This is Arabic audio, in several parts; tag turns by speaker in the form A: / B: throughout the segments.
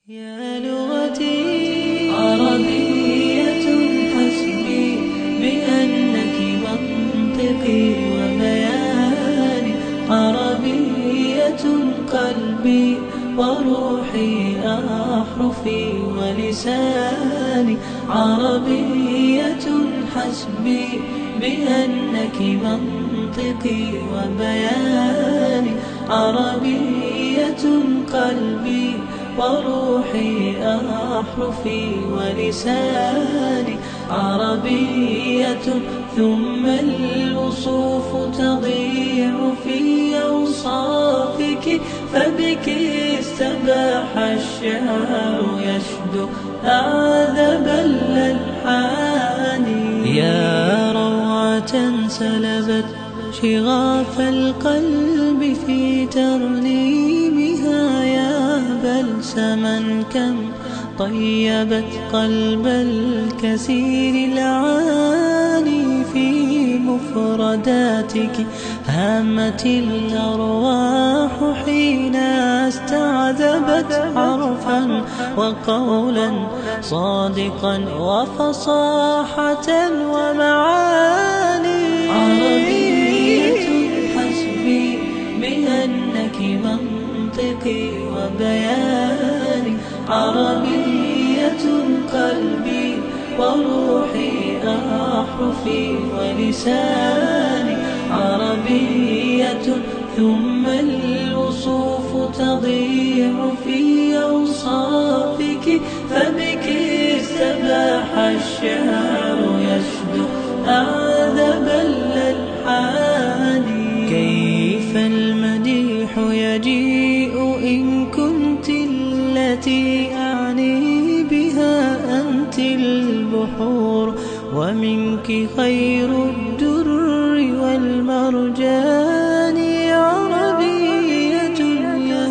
A: يا لغتي عربية حسبي بأنك منطقي وبياني، عربية قلبي وروحي أحرفي ولساني، عربية حسبي بأنك منطقي وبياني، عربية قلبي وروحي أحرفي ولساني، عربية ثم الوصوف تضيع في أوصافك، فبك استباح الشعر يشدو أعذب الألحان. يا روعة سلبت شغاف القلب في ترنيمها، يا بلسما كم طيبت قلب الكثير العاني، في مفرداتك هامت الأرواح حين استعذبت حرفا وقولا صادقا وفصاحة ومعاني. عربية حسبي بأنك منطقي وبياني، عربية قلبي وروحي أحرفي ولساني، عربية ثم الوصوف تضيع في أوصافك، فبك استباح الشعر يشدو أعذب الألحان. كيف المديح يجيء إن كنت التي أعني بها أنت البحور، ومنك خير الدر والمرجان. عربية يا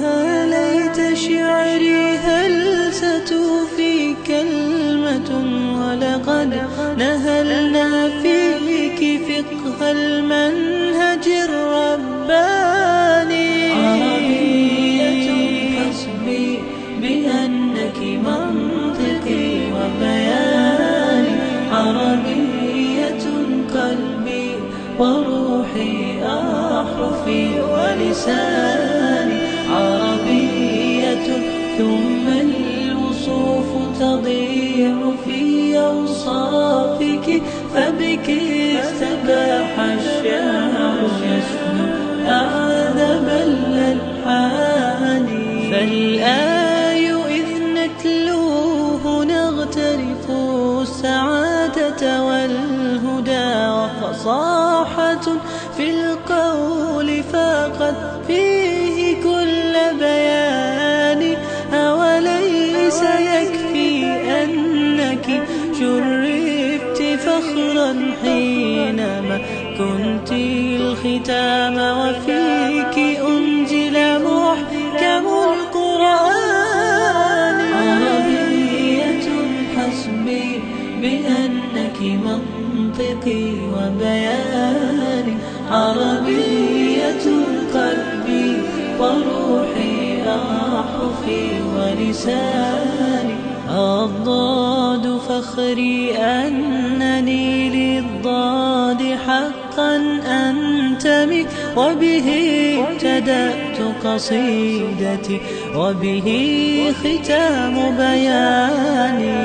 A: ليت شعري هل ستوفي كلمة، ولقد نهلنا فيك فقه المنهج الرباني. عربية حسبي بأنك منطقي وبياني، عربية قلبي وروحي أحرفي ولساني، عربية ثم الوصوف تضيع في أوصافك، فبك استباح الشعر يشدو أعذب الألحان. فالآي إذ نتلوه نغترف السعادة والهدى، وفصاحة في القول فاقت فيه كل بيان. أوليس يكفي أنك شرفت فخرا حينما كنت الختام، وفيك أنزل محكم القرآن. عربية حسبي بأنك منطقي وبياني، عربية قلبي وروحي أحرفي ولساني، الضاد فخري أنني للضاد حقا أنتمي، وبه ابتدأت قصيدتي وبه ختام بياني.